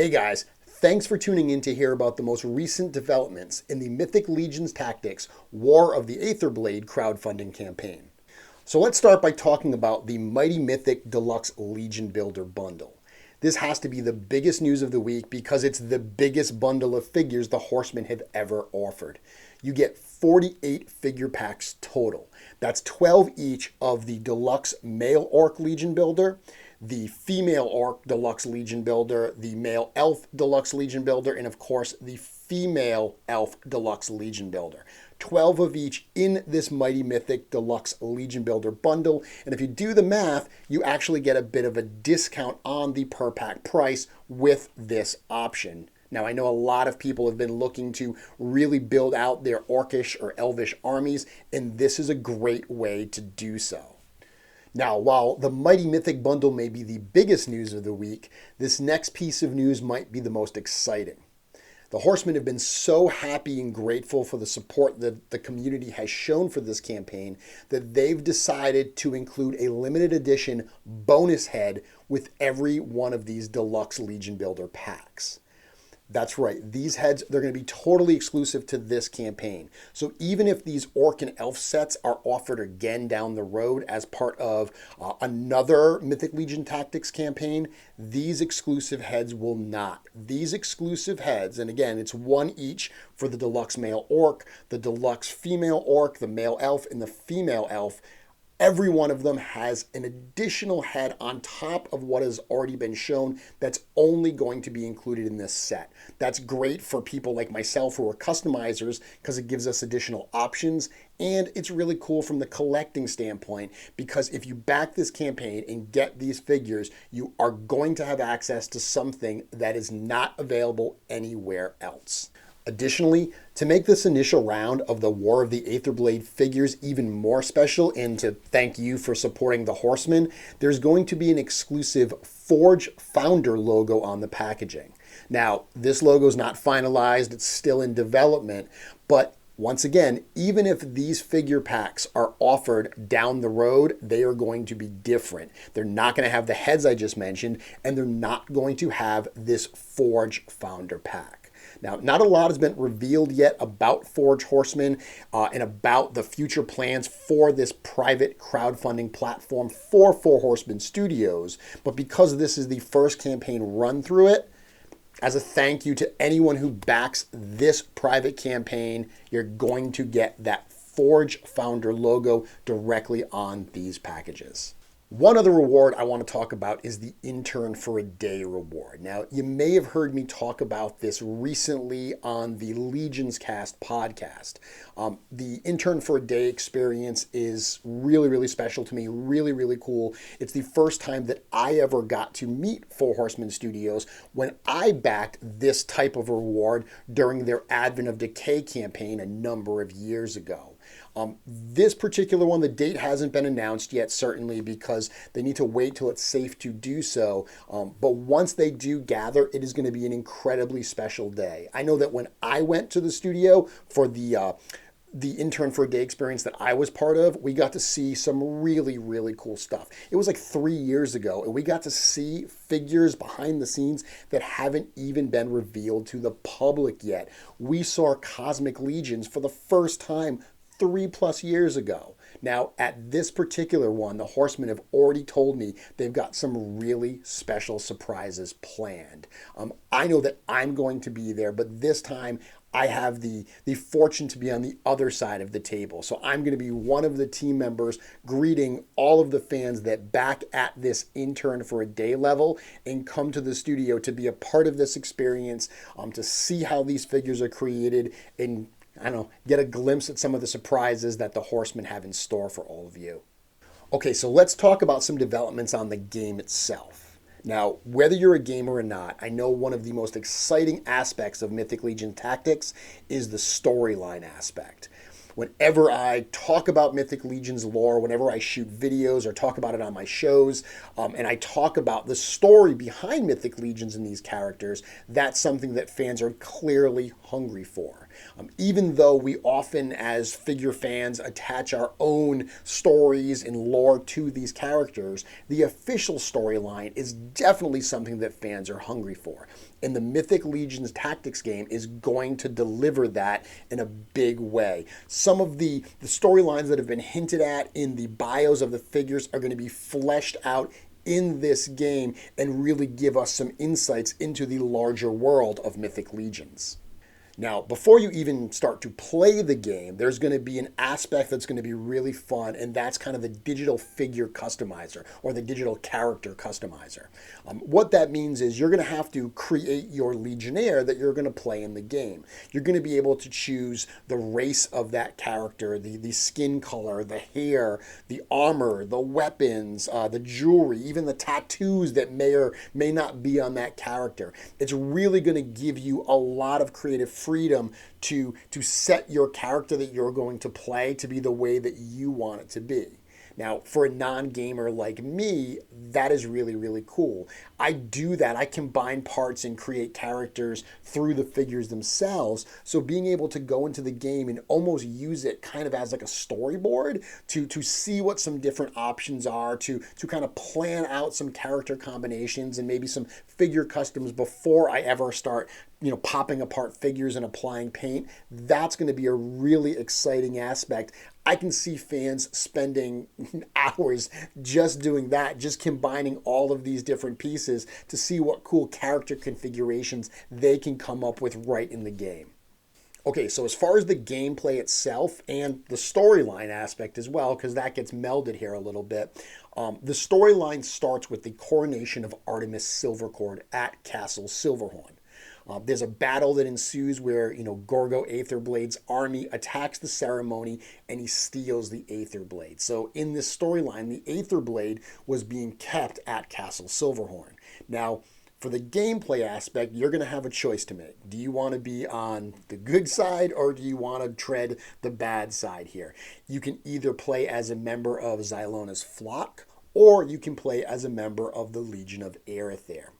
Hey guys, thanks for tuning in to hear about the most recent developments in the Mythic Legions Tactics War of the Aetherblade crowdfunding campaign. So let's start by talking about the Mighty Mythic Deluxe Legion Builder bundle. This has to be the biggest news of the week because it's the biggest bundle of figures the Horsemen have ever offered. You get 48 figure packs total. That's 12 each of the Deluxe Male Orc Legion Builder, the Female Orc Deluxe Legion Builder, the Male Elf Deluxe Legion Builder, and of course the Female Elf Deluxe Legion Builder. 12 of each in this Mighty Mythic Deluxe Legion Builder bundle. And if you do the math, you actually get a bit of a discount on the per pack price with this option. Now, I know a lot of people have been looking to really build out their Orcish or Elvish armies, and this is a great way to do so. Now, while the Mighty Mythic bundle may be the biggest news of the week, this next piece of news might be the most exciting. The Horsemen have been so happy and grateful for the support that the community has shown for this campaign that they've decided to include a limited edition bonus head with every one of these Deluxe Legion Builder packs. That's right. These heads, they're going to be totally exclusive to this campaign. So even if these Orc and Elf sets are offered again down the road as part of another Mythic Legion Tactics campaign, these exclusive heads will not. These exclusive heads, and again, it's one each for the Deluxe Male Orc, the Deluxe Female Orc, the Male Elf, and the Female Elf. Every one of them has an additional head on top of what has already been shown that's only going to be included in this set. That's great for people like myself who are customizers because it gives us additional options, and it's really cool from the collecting standpoint because if you back this campaign and get these figures, you are going to have access to something that is not available anywhere else. Additionally, to make this initial round of the War of the Aetherblade figures even more special and to thank you for supporting the Horsemen, there's going to be an exclusive Forge Founder logo on the packaging. Now, this logo is not finalized, it's still in development, but once again, even if these figure packs are offered down the road, they are going to be different. They're not going to have the heads I just mentioned, and they're not going to have this Forge Founder pack. Now, not a lot has been revealed yet about Forge Horsemen and about the future plans for this private crowdfunding platform for Four Horsemen Studios. But because this is the first campaign run through it, as a thank you to anyone who backs this private campaign, you're going to get that Forge Founder logo directly on these packages. One other reward I want to talk about is the Intern for a Day reward. Now, you may have heard me talk about this recently on the Legions Cast podcast. The Intern for a Day experience is really, really special to me, really, really cool. It's the first time that I ever got to meet Four Horsemen Studios when I backed this type of reward during their Advent of Decay campaign a number of years ago. This particular one, the date hasn't been announced yet, certainly because they need to wait till it's safe to do so. But once they do gather, it is going to be an incredibly special day. I know that when I went to the studio for the Intern for a Day experience that I was part of, we got to see some really, really cool stuff. It was like 3 years ago, and we got to see figures behind the scenes that haven't even been revealed to the public yet. We saw Cosmic Legions for the first time 3+ years ago. Now, at this particular one, the Horsemen have already told me they've got some really special surprises planned. I know that I'm going to be there, but this time I have the fortune to be on the other side of the table. So I'm going to be one of the team members greeting all of the fans that back at this Intern for a Day level and come to the studio to be a part of this experience, to see how these figures are created and get a glimpse at some of the surprises that the Horsemen have in store for all of you. Okay, so let's talk about some developments on the game itself. Now, whether you're a gamer or not, I know one of the most exciting aspects of Mythic Legion Tactics is the storyline aspect. whenever I talk about Mythic Legions lore, whenever I shoot videos or talk about it on my shows, and I talk about the story behind Mythic Legions and these characters, that's something that fans are clearly hungry for. Even though we often, as figure fans, attach our own stories and lore to these characters, the official storyline is definitely something that fans are hungry for. And the Mythic Legions Tactics game is going to deliver that in a big way. Some of the storylines that have been hinted at in the bios of the figures are going to be fleshed out in this game and really give us some insights into the larger world of Mythic Legions. Now, before you even start to play the game, there's going to be an aspect that's going to be really fun, and that's kind of the digital figure customizer or the digital character customizer. What that means is you're going to have to create your Legionnaire that you're going to play in the game. You're going to be able to choose the race of that character, the skin color, the hair, the armor, the weapons, the jewelry, even the tattoos that may or may not be on that character. It's really going to give you a lot of creative freedom to set your character that you're going to play to be the way that you want it to be. Now, for a non-gamer like me, that is really, really cool. I do that. I combine parts and create characters through the figures themselves. So being able to go into the game and almost use it kind of as like a storyboard to see what some different options are, to kind of plan out some character combinations and maybe some figure customs before I ever start popping apart figures and applying paint, that's going to be a really exciting aspect. I can see fans spending hours just doing that, just combining all of these different pieces to see what cool character configurations they can come up with right in the game. Okay, so as far as the gameplay itself and the storyline aspect as well, because that gets melded here a little bit, the storyline starts with the coronation of Artemis Silvercord at Castle Silverhorn. There's a battle that ensues where, Gorgo Aetherblade's army attacks the ceremony and he steals the Aetherblade. So in this storyline, the Aetherblade was being kept at Castle Silverhorn. Now, for the gameplay aspect, you're going to have a choice to make. Do you want to be on the good side or do you want to tread the bad side here? You can either play as a member of Xylona's flock or you can play as a member of the Legion of Aether.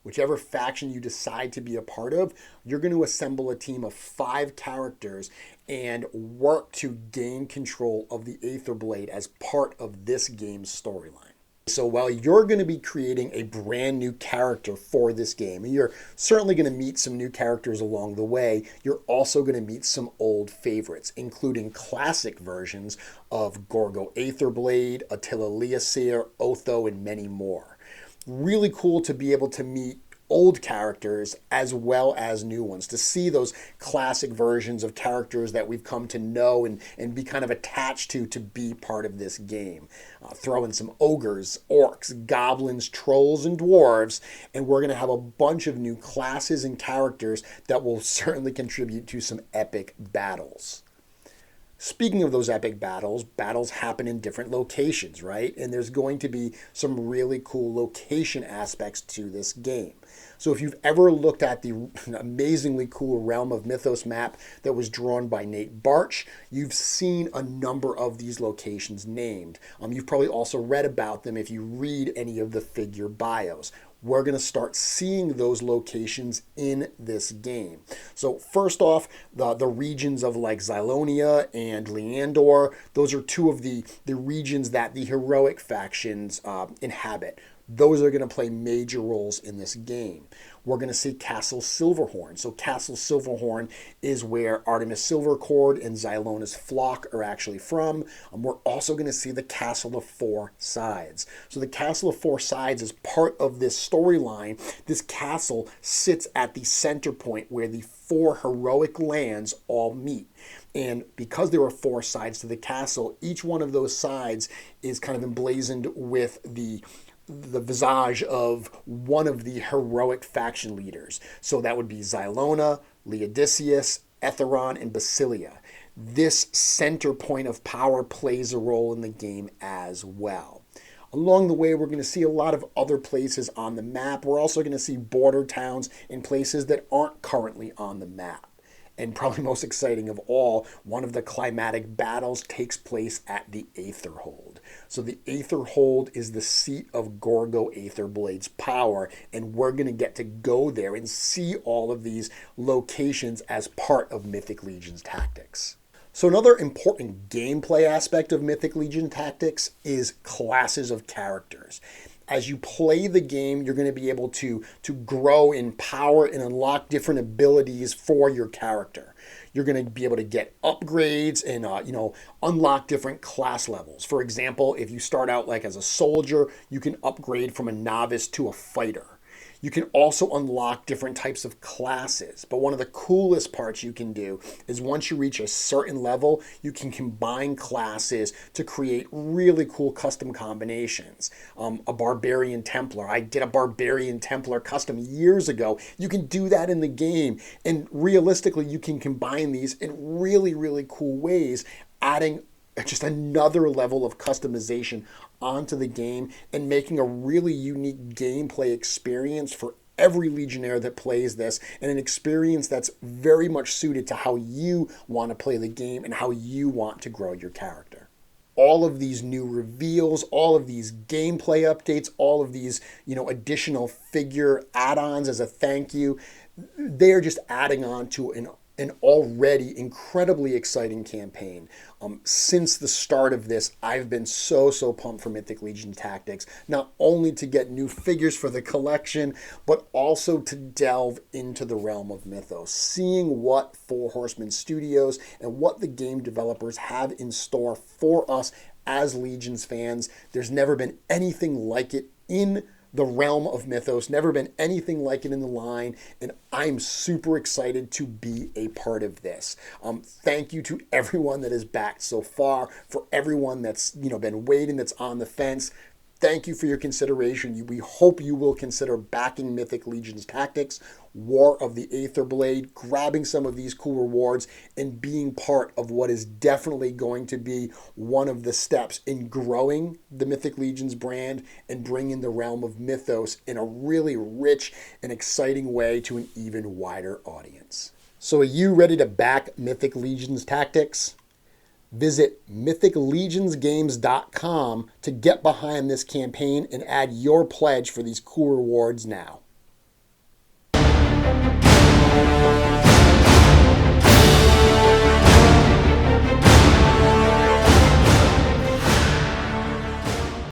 Whichever faction you decide to be a part of, you're going to assemble a team of 5 characters and work to gain control of the Aetherblade as part of this game's storyline. So while you're going to be creating a brand new character for this game, and you're certainly going to meet some new characters along the way, you're also going to meet some old favorites, including classic versions of Gorgo Aetherblade, Attila Leoseer, Otho, and many more. Really cool to be able to meet old characters as well as new ones, to see those classic versions of characters that we've come to know and be kind of attached to be part of this game. Throw in some ogres, orcs, goblins, trolls, and dwarves, and we're going to have a bunch of new classes and characters that will certainly contribute to some epic battles. Speaking of those epic battles happen in different locations, right? And there's going to be some really cool location aspects to this game. So if you've ever looked at the amazingly cool Realm of Mythos map that was drawn by Nate Barch, you've seen a number of these locations named. You've probably also read about them if you read any of the figure bios. We're going to start seeing those locations in this game. So first off, the regions of like Xylonia and Leandor, those are 2 of the regions that the heroic factions inhabit. Those are going to play major roles in this game. We're going to see Castle Silverhorn. So Castle Silverhorn is where Artemis Silvercord and Xylona's flock are actually from. We're also going to see the Castle of 4 Sides. So the Castle of 4 Sides is part of this storyline. This castle sits at the center point where the 4 heroic lands all meet. And because there are 4 sides to the castle, each one of those sides is kind of emblazoned with the visage of one of the heroic faction leaders. So that would be Xylona, Laodiceus, Etheron, and Basilia. This center point of power plays a role in the game as well. Along the way, we're going to see a lot of other places on the map. We're also going to see border towns in places that aren't currently on the map. And probably most exciting of all, one of the climatic battles takes place at the Aetherhold. So the Aetherhold is the seat of Gorgo Aetherblade's power, and we're going to get to go there and see all of these locations as part of Mythic Legions Tactics. So another important gameplay aspect of Mythic Legion Tactics is classes of characters. As you play the game, you're going to be able to grow in power and unlock different abilities for your character. You're going to be able to get upgrades and unlock different class levels. For example, if you start out like as a soldier, you can upgrade from a novice to a fighter. You can also unlock different types of classes. But one of the coolest parts you can do is once you reach a certain level, you can combine classes to create really cool custom combinations. A Barbarian Templar. I did a Barbarian Templar custom years ago. You can do that in the game. And realistically, you can combine these in really, really cool ways, adding just another level of customization onto the game and making a really unique gameplay experience for every Legionnaire that plays this, and an experience that's very much suited to how you want to play the game and how you want to grow your character. All of these new reveals, all of these gameplay updates, all of these, additional figure add-ons as a thank you, they're just adding on to an already incredibly exciting campaign. Since the start of this, I've been so pumped for Mythic Legion Tactics, not only to get new figures for the collection, but also to delve into the realm of Mythos, seeing what Four Horsemen Studios and what the game developers have in store for us as Legions fans. There's never been anything like it in the realm of Mythos, never been anything like it in the line, and I'm super excited to be a part of this. Thank you to everyone that has backed so far, for everyone that's been waiting, that's on the fence. Thank you for your consideration. We hope you will consider backing Mythic Legions Tactics, War of the Aetherblade, grabbing some of these cool rewards, and being part of what is definitely going to be one of the steps in growing the Mythic Legions brand and bringing the realm of Mythos in a really rich and exciting way to an even wider audience. So are you ready to back Mythic Legions Tactics? Visit mythiclegionsgames.com to get behind this campaign and add your pledge for these cool rewards now.